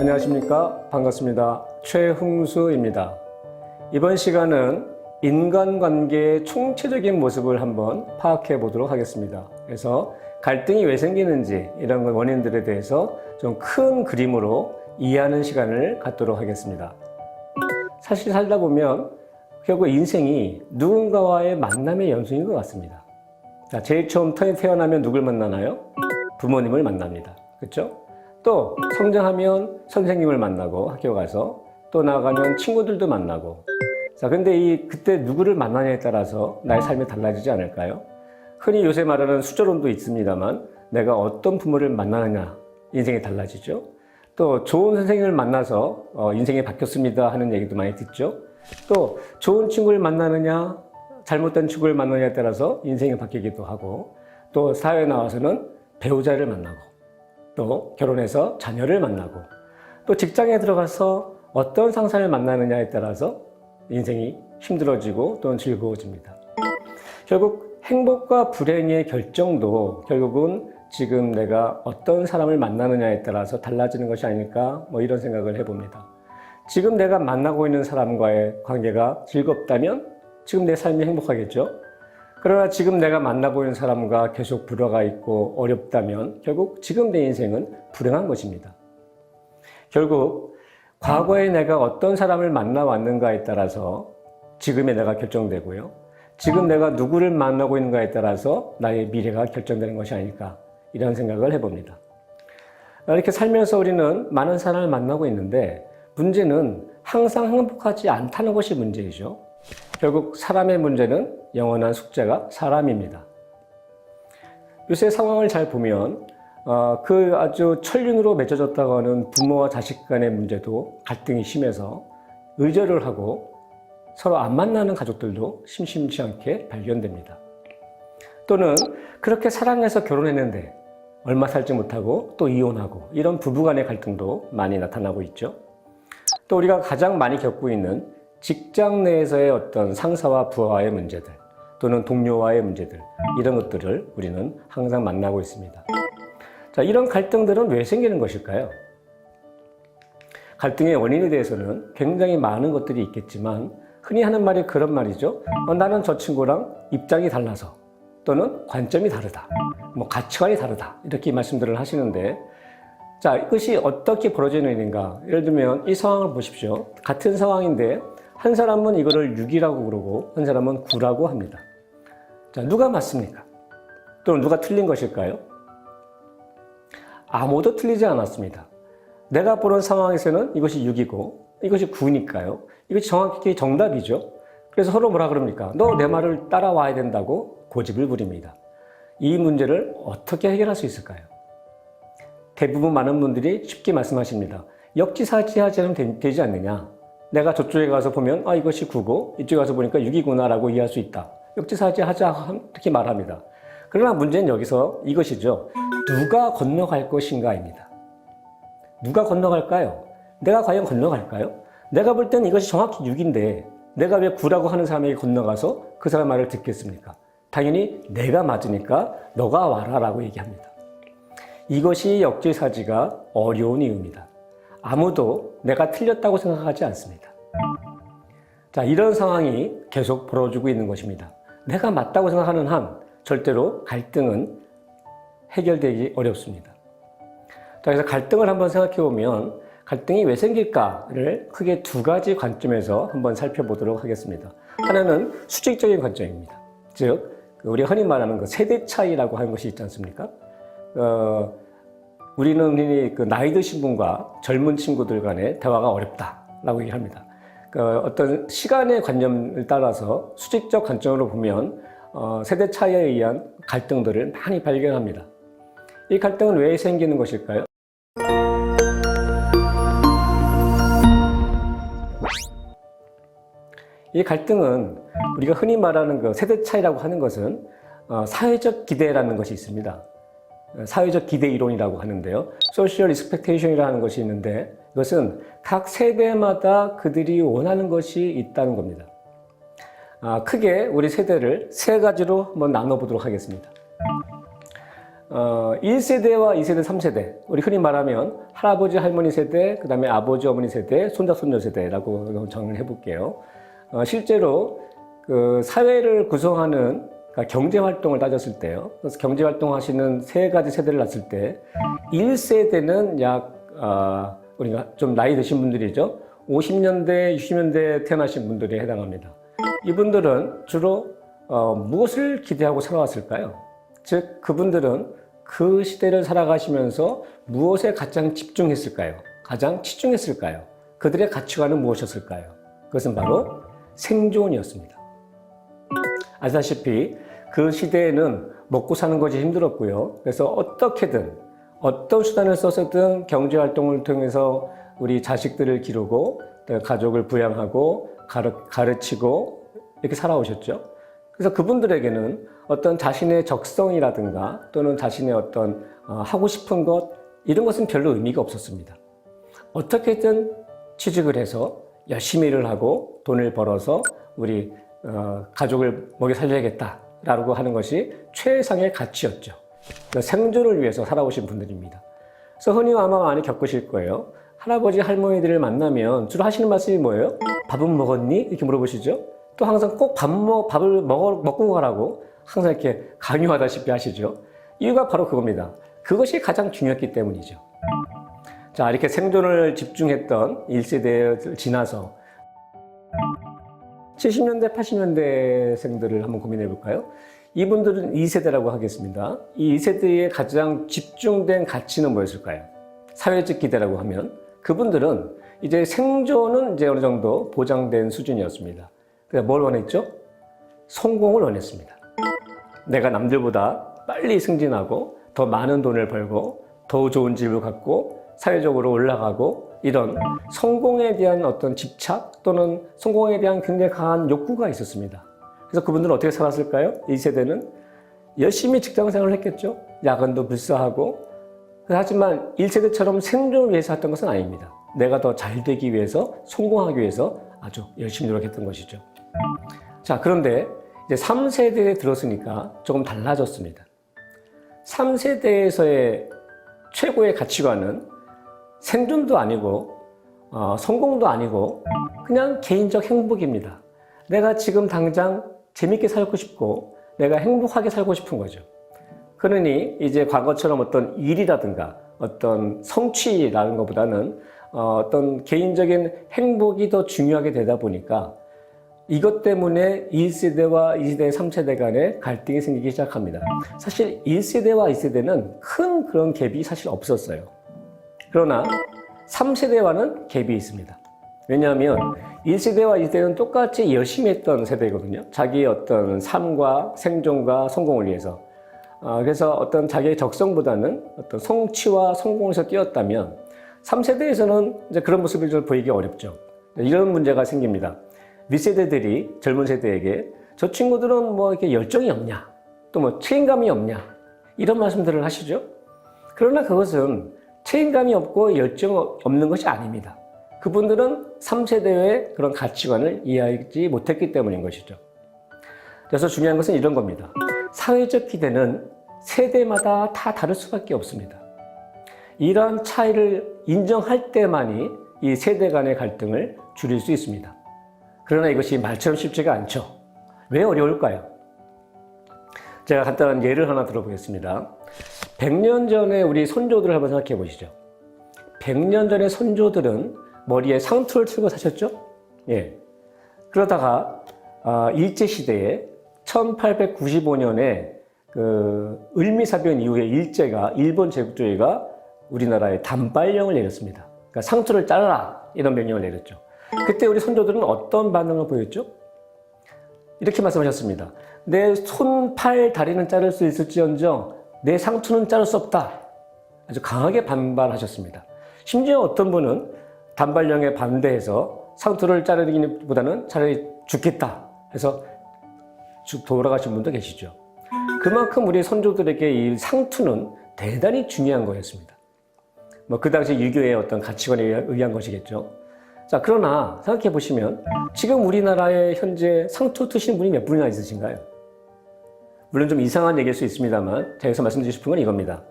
안녕하십니까. 반갑습니다. 최흥수입니다. 이번 시간은 인간관계의 총체적인 모습을 한번 파악해 보도록 하겠습니다. 그래서 갈등이 왜 생기는지 이런 원인들에 대해서 좀 큰 그림으로 이해하는 시간을 갖도록 하겠습니다. 사실 살다 보면 결국 인생이 누군가와의 만남의 연속인 것 같습니다. 자, 제일 처음 태어나면 누굴 만나나요? 부모님을 만납니다. 그렇죠? 또 성장하면 선생님을 만나고 학교 가서 또 나아가면 친구들도 만나고. 자, 근데 그때 누구를 만나냐에 따라서 나의 삶이 달라지지 않을까요? 흔히 요새 말하는 수조론도 있습니다만 내가 어떤 부모를 만나느냐 인생이 달라지죠. 또 좋은 선생님을 만나서 인생이 바뀌었습니다 하는 얘기도 많이 듣죠. 또 좋은 친구를 만나느냐 잘못된 친구를 만나느냐에 따라서 인생이 바뀌기도 하고, 또 사회에 나와서는 배우자를 만나고, 또 결혼해서 자녀를 만나고, 또 직장에 들어가서 어떤 상사를 만나느냐에 따라서 인생이 힘들어지고 또는 즐거워집니다. 결국 행복과 불행의 결정도 결국은 지금 내가 어떤 사람을 만나느냐에 따라서 달라지는 것이 아닐까, 이런 생각을 해봅니다. 지금 내가 만나고 있는 사람과의 관계가 즐겁다면 지금 내 삶이 행복하겠죠. 그러나 지금 내가 만나고 있는 사람과 계속 불화가 있고 어렵다면 결국 지금 내 인생은 불행한 것입니다. 결국 과거에 내가 어떤 사람을 만나왔는가에 따라서 지금의 내가 결정되고요. 지금 내가 누구를 만나고 있는가에 따라서 나의 미래가 결정되는 것이 아닐까, 이런 생각을 해봅니다. 이렇게 살면서 우리는 많은 사람을 만나고 있는데 문제는 항상 행복하지 않다는 것이 문제이죠. 결국 사람의 문제는 영원한 숙제가 사람입니다. 요새 상황을 잘 보면 그 아주 천륜으로 맺어졌다고 하는 부모와 자식 간의 문제도 갈등이 심해서 의절을 하고 서로 안 만나는 가족들도 심심치 않게 발견됩니다. 또는 그렇게 사랑해서 결혼했는데 얼마 살지 못하고 또 이혼하고, 이런 부부 간의 갈등도 많이 나타나고 있죠. 또 우리가 가장 많이 겪고 있는 직장 내에서의 어떤 상사와 부하와의 문제들, 또는 동료와의 문제들, 이런 것들을 우리는 항상 만나고 있습니다. 자, 이런 갈등들은 왜 생기는 것일까요? 갈등의 원인에 대해서는 굉장히 많은 것들이 있겠지만 흔히 하는 말이 그런 말이죠. 나는 저 친구랑 입장이 달라서, 또는 관점이 다르다, 가치관이 다르다, 이렇게 말씀들을 하시는데, 자, 이것이 어떻게 벌어지는 일인가? 예를 들면 이 상황을 보십시오. 같은 상황인데 한 사람은 이거를 6이라고 그러고 한 사람은 9라고 합니다. 자, 누가 맞습니까? 또는 누가 틀린 것일까요? 아무도 틀리지 않았습니다. 내가 보는 상황에서는 이것이 6이고 이것이 9니까요. 이것이 정확히 정답이죠. 그래서 서로 뭐라 그럽니까? 너 내 말을 따라와야 된다고 고집을 부립니다. 이 문제를 어떻게 해결할 수 있을까요? 대부분 많은 분들이 쉽게 말씀하십니다. 역지사지하지 않으면 되지 않느냐. 내가 저쪽에 가서 보면 이것이 9고 이쪽에 가서 보니까 6이구나 라고 이해할 수 있다. 역지사지하자, 이렇게 말합니다. 그러나 문제는 여기서 이것이죠. 누가 건너갈 것인가입니다. 누가 건너갈까요? 내가 과연 건너갈까요? 내가 볼 때는 이것이 정확히 6인데 내가 왜 9라고 하는 사람에게 건너가서 그 사람 말을 듣겠습니까? 당연히 내가 맞으니까 너가 와라 라고 얘기합니다. 이것이 역지사지가 어려운 이유입니다. 아무도 내가 틀렸다고 생각하지 않습니다. 자, 이런 상황이 계속 벌어지고 있는 것입니다. 내가 맞다고 생각하는 한 절대로 갈등은 해결되기 어렵습니다. 자, 그래서 갈등을 한번 생각해 보면 갈등이 왜 생길까를 크게 두 가지 관점에서 한번 살펴보도록 하겠습니다. 하나는 수직적인 관점입니다. 즉, 우리가 흔히 말하는 그 세대 차이라고 하는 것이 있지 않습니까? 우리는 흔히 나이 드신 분과 젊은 친구들 간의 대화가 어렵다라고 얘기합니다. 어떤 시간의 관념을 따라서 수직적 관점으로 보면 세대 차이에 의한 갈등들을 많이 발견합니다. 이 갈등은 왜 생기는 것일까요? 이 갈등은 우리가 흔히 말하는 그 세대 차이라고 하는 것은 사회적 기대라는 것이 있습니다. 사회적 기대 이론이라고 하는데요. Social Expectation이라는 것이 있는데 이것은 각 세대마다 그들이 원하는 것이 있다는 겁니다. 크게 우리 세대를 세 가지로 한번 나눠보도록 하겠습니다. 1세대와 2세대, 3세대, 우리 흔히 말하면 할아버지, 할머니 세대, 그 다음에 아버지, 어머니 세대, 손자, 손녀 세대라고 정을 해볼게요. 실제로 그 사회를 구성하는 그러니까 경제 활동을 따졌을 때요. 그래서 경제 활동 하시는 세 가지 세대를 놨을 때 1세대는 약 우리가 좀 나이 드신 분들이죠. 50년대, 60년대 태어나신 분들에 해당합니다. 이분들은 주로 무엇을 기대하고 살아왔을까요? 즉 그분들은 그 시대를 살아가시면서 무엇에 가장 집중했을까요? 가장 치중했을까요? 그들의 가치관은 무엇이었을까요? 그것은 바로 생존이었습니다. 아시다시피 그 시대에는 먹고 사는 것이 힘들었고요. 그래서 어떻게든 어떤 수단을 써서든 경제활동을 통해서 우리 자식들을 기르고 가족을 부양하고 가르치고 이렇게 살아오셨죠. 그래서 그분들에게는 어떤 자신의 적성이라든가 또는 자신의 어떤 하고 싶은 것 이런 것은 별로 의미가 없었습니다. 어떻게든 취직을 해서 열심히 일을 하고 돈을 벌어서 우리 가족을 먹여 살려야겠다라고 하는 것이 최상의 가치였죠. 생존을 위해서 살아오신 분들입니다. 그래서 흔히 아마 많이 겪으실 거예요. 할아버지, 할머니들을 만나면 주로 하시는 말씀이 뭐예요? 밥은 먹었니? 이렇게 물어보시죠. 또 항상 꼭 밥을 먹고 가라고 항상 이렇게 강요하다시피 하시죠. 이유가 바로 그겁니다. 그것이 가장 중요했기 때문이죠. 자, 이렇게 생존을 집중했던 1세대를 지나서 70년대, 80년대생들을 한번 고민해 볼까요? 이분들은 2세대라고 하겠습니다. 이 2세대의 가장 집중된 가치는 뭐였을까요? 사회적 기대라고 하면 그분들은 이제 생존은 이제 어느 정도 보장된 수준이었습니다. 그래서 뭘 원했죠? 성공을 원했습니다. 내가 남들보다 빨리 승진하고 더 많은 돈을 벌고 더 좋은 집을 갖고 사회적으로 올라가고 이런 성공에 대한 어떤 집착 또는 성공에 대한 굉장히 강한 욕구가 있었습니다. 그래서 그분들은 어떻게 살았을까요? 2세대는 열심히 직장 생활을 했겠죠. 야근도 불사하고. 하지만 1세대처럼 생존을 위해서 했던 것은 아닙니다. 내가 더 잘 되기 위해서, 성공하기 위해서 아주 열심히 노력했던 것이죠. 자, 그런데 이제 3세대에 들었으니까 조금 달라졌습니다. 3세대에서의 최고의 가치관은 생존도 아니고 성공도 아니고 그냥 개인적 행복입니다. 내가 지금 당장 재밌게 살고 싶고 내가 행복하게 살고 싶은 거죠. 그러니 이제 과거처럼 어떤 일이라든가 어떤 성취라는 것보다는 어떤 개인적인 행복이 더 중요하게 되다 보니까 이것 때문에 1세대와 2세대, 3세대 간의 갈등이 생기기 시작합니다. 사실 1세대와 2세대는 큰 그런 갭이 사실 없었어요. 그러나 3세대와는 갭이 있습니다. 왜냐하면 1세대와 2세대는 똑같이 열심히 했던 세대거든요. 자기의 어떤 삶과 생존과 성공을 위해서. 그래서 어떤 자기의 적성보다는 어떤 성취와 성공에서 뛰었다면 3세대에서는 이제 그런 모습을 좀 보이기 어렵죠. 이런 문제가 생깁니다. 윗세대들이 젊은 세대에게 저 친구들은 뭐 이렇게 열정이 없냐, 또 뭐 책임감이 없냐, 이런 말씀들을 하시죠. 그러나 그것은 책임감이 없고 열정 없는 것이 아닙니다. 그분들은 3세대의 그런 가치관을 이해하지 못했기 때문인 것이죠. 그래서 중요한 것은 이런 겁니다. 사회적 기대는 세대마다 다 다를 수밖에 없습니다. 이러한 차이를 인정할 때만이 이 세대 간의 갈등을 줄일 수 있습니다. 그러나 이것이 말처럼 쉽지가 않죠. 왜 어려울까요? 제가 간단한 예를 하나 들어보겠습니다. 100년 전에 우리 선조들을 한번 생각해 보시죠. 100년 전에 선조들은 머리에 상투를 틀고 사셨죠? 예. 그러다가 일제시대에 1895년에 그 을미사변 이후에 일본 제국주의가 우리나라에 단발령을 내렸습니다. 그러니까 상투를 잘라라 이런 명령을 내렸죠. 그때 우리 선조들은 어떤 반응을 보였죠? 이렇게 말씀하셨습니다. 내 손, 팔, 다리는 자를 수 있을지언정 내 상투는 자를 수 없다. 아주 강하게 반발하셨습니다. 심지어 어떤 분은 단발령에 반대해서 상투를 자르기보다는 차라리 죽겠다 해서 돌아가신 분도 계시죠. 그만큼 우리 선조들에게 이 상투는 대단히 중요한 거였습니다. 뭐 그 당시 유교의 어떤 가치관에 의한 것이겠죠. 자, 그러나 생각해 보시면 지금 우리나라에 현재 상투 트신 분이 몇 분이나 있으신가요? 물론 좀 이상한 얘기일 수 있습니다만 제가 여기서 말씀드리고 싶은 건 이겁니다.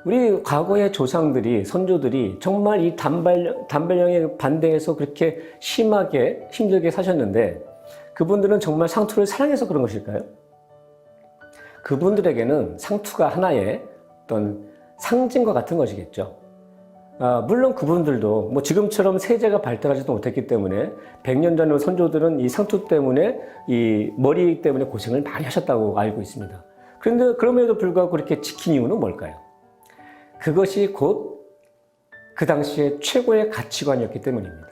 우리 과거의 조상들이, 선조들이 정말 이 단발령에 반대해서 그렇게 심하게 힘들게 사셨는데 그분들은 정말 상투를 사랑해서 그런 것일까요? 그분들에게는 상투가 하나의 어떤 상징과 같은 것이겠죠. 물론 그분들도 뭐 지금처럼 세제가 발달하지도 못했기 때문에 100년 전의 선조들은 이 상투 때문에 이 머리 때문에 고생을 많이 하셨다고 알고 있습니다. 그런데 그럼에도 불구하고 그렇게 지킨 이유는 뭘까요? 그것이 곧 그 당시에 최고의 가치관이었기 때문입니다.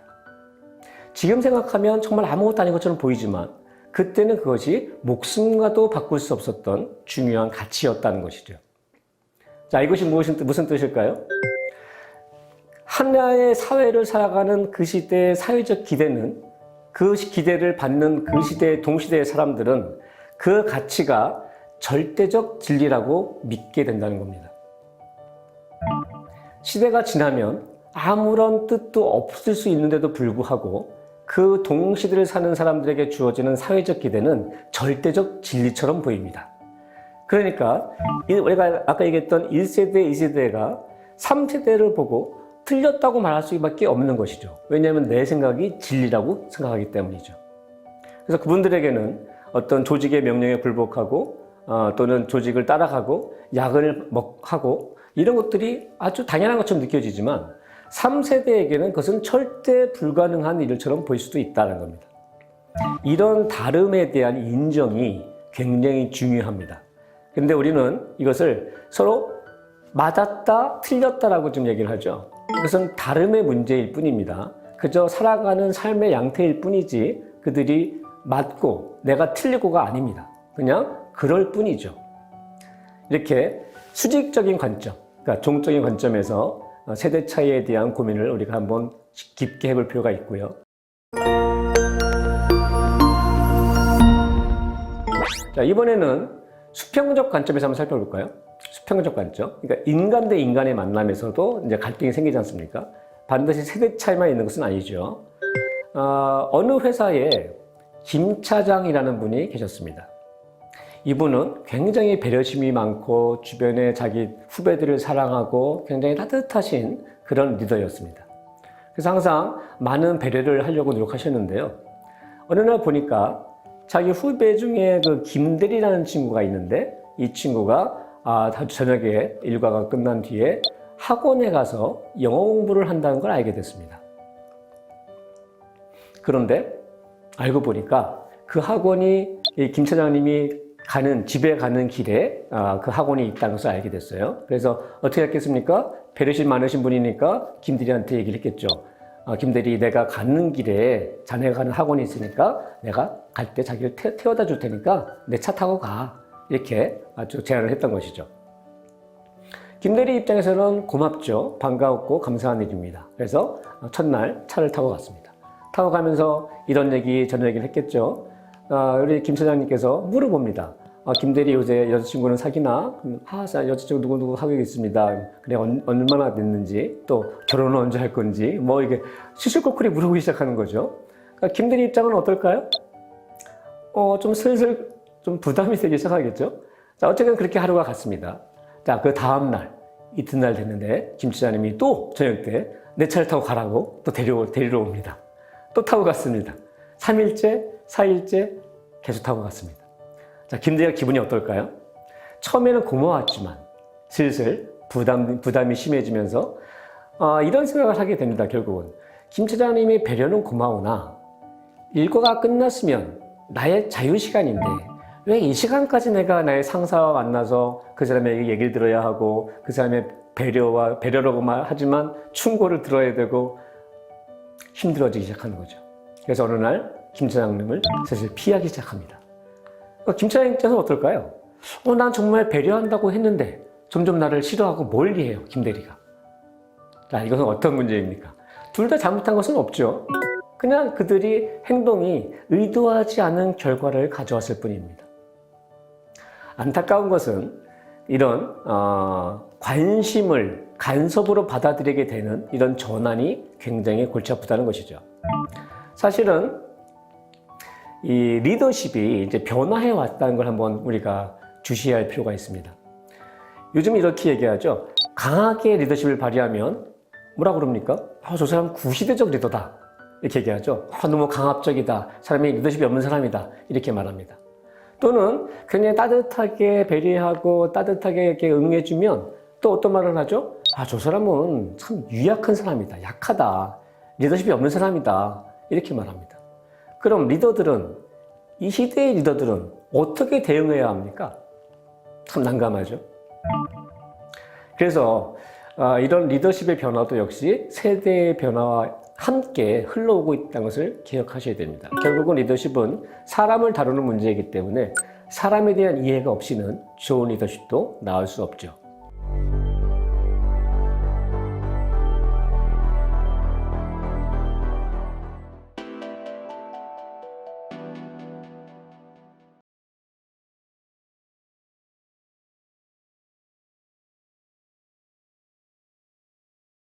지금 생각하면 정말 아무것도 아닌 것처럼 보이지만 그때는 그것이 목숨과도 바꿀 수 없었던 중요한 가치였다는 것이죠. 자, 이것이 무슨 뜻일까요? 하나의 사회를 살아가는 그 시대의 사회적 기대는 그 기대를 받는 그 시대의 동시대의 사람들은 그 가치가 절대적 진리라고 믿게 된다는 겁니다. 시대가 지나면 아무런 뜻도 없을 수 있는데도 불구하고 그 동시대를 사는 사람들에게 주어지는 사회적 기대는 절대적 진리처럼 보입니다. 그러니까 우리가 아까 얘기했던 1세대, 2세대가 3세대를 보고 틀렸다고 말할 수밖에 없는 것이죠. 왜냐하면 내 생각이 진리라고 생각하기 때문이죠. 그래서 그분들에게는 어떤 조직의 명령에 굴복하고 또는 조직을 따라가고 약을 하고 이런 것들이 아주 당연한 것처럼 느껴지지만 3세대에게는 그것은 절대 불가능한 일처럼 보일 수도 있다는 겁니다. 이런 다름에 대한 인정이 굉장히 중요합니다. 그런데 우리는 이것을 서로 맞았다, 틀렸다라고 좀 얘기를 하죠. 그것은 다름의 문제일 뿐입니다. 그저 살아가는 삶의 양태일 뿐이지 그들이 맞고 내가 틀리고가 아닙니다. 그냥 그럴 뿐이죠. 이렇게 수직적인 관점, 그러니까 종적인 관점에서 세대 차이에 대한 고민을 우리가 한번 깊게 해볼 필요가 있고요. 자, 이번에는 수평적 관점에서 한번 살펴볼까요? 수평적 관점. 그러니까 인간 대 인간의 만남에서도 이제 갈등이 생기지 않습니까? 반드시 세대 차이만 있는 것은 아니죠. 어느 회사에 김 차장이라는 분이 계셨습니다. 이분은 굉장히 배려심이 많고 주변에 자기 후배들을 사랑하고 굉장히 따뜻하신 그런 리더였습니다. 그래서 항상 많은 배려를 하려고 노력하셨는데요. 어느 날 보니까 자기 후배 중에 그 김대리라는 친구가 있는데 이 친구가 저녁에 일과가 끝난 뒤에 학원에 가서 영어 공부를 한다는 걸 알게 됐습니다. 그런데 알고 보니까 그 학원이 김 차장님이 집에 가는 길에 그 학원이 있다는 것을 알게 됐어요. 그래서 어떻게 했겠습니까? 배려심 많으신 분이니까 김대리한테 얘기를 했겠죠. 김대리, 내가 가는 길에 자네가 가는 학원이 있으니까 내가 갈 때 자기를 태워다 줄 테니까 내 차 타고 가. 이렇게 아주 제안을 했던 것이죠. 김대리 입장에서는 고맙죠. 반가웠고 감사한 일입니다. 그래서 첫날 차를 타고 갔습니다. 타고 가면서 이런 얘기 저런 얘기를 했겠죠. 우리 김 차장님께서 물어봅니다. 김대리 요새 여자친구는 사귀나? 여자친구 누구누구 사귀고 있습니다. 그래, 얼마나 됐는지, 또 결혼은 언제 할 건지, 뭐 이게 시시콜콜이 물어보기 시작하는 거죠. 그러니까 김대리 입장은 어떨까요? 좀 슬슬 좀 부담이 되기 시작하겠죠. 자, 어쨌든 그렇게 하루가 갔습니다. 자, 그 다음날, 이튿날 됐는데, 김 차장님이 또 저녁 때 내 차를 타고 가라고 또 데리러 옵니다. 또 타고 갔습니다. 3일째, 4일째 계속 타고 갔습니다. 자, 김대리가 기분이 어떨까요? 처음에는 고마웠지만 슬슬 부담이 심해지면서 이런 생각을 하게 됩니다. 결국은 김 차장님의 배려는 고마우나 일과가 끝났으면 나의 자유시간인데 왜 이 시간까지 내가 나의 상사와 만나서 그 사람에게 얘기를 들어야 하고 그 사람의 배려라고 말하지만 충고를 들어야 되고 힘들어지기 시작하는 거죠. 그래서 어느 날 김 차장님을 슬슬 피하기 시작합니다. 김 차장 입장에서 어떨까요? 난 정말 배려한다고 했는데 점점 나를 싫어하고 멀리해요, 김대리가. 자, 이것은 어떤 문제입니까? 둘 다 잘못한 것은 없죠. 그냥 그들이 행동이 의도하지 않은 결과를 가져왔을 뿐입니다. 안타까운 것은 이런 관심을 간섭으로 받아들이게 되는 이런 전환이 굉장히 골치 아프다는 것이죠. 사실은 이 리더십이 이제 변화해 왔다는 걸 한번 우리가 주시해야 할 필요가 있습니다. 요즘 이렇게 얘기하죠. 강하게 리더십을 발휘하면 뭐라 그럽니까? 저 사람 구시대적 리더다. 이렇게 얘기하죠. 너무 강압적이다. 사람이 리더십이 없는 사람이다. 이렇게 말합니다. 또는 굉장히 따뜻하게 배려하고 따뜻하게 이렇게 응해주면 또 어떤 말을 하죠? 저 사람은 참 유약한 사람이다. 약하다. 리더십이 없는 사람이다. 이렇게 말합니다. 그럼 리더들은, 이 시대의 리더들은 어떻게 대응해야 합니까? 참 난감하죠. 그래서 이런 리더십의 변화도 역시 세대의 변화와 함께 흘러오고 있다는 것을 기억하셔야 됩니다. 결국은 리더십은 사람을 다루는 문제이기 때문에 사람에 대한 이해가 없이는 좋은 리더십도 나올 수 없죠.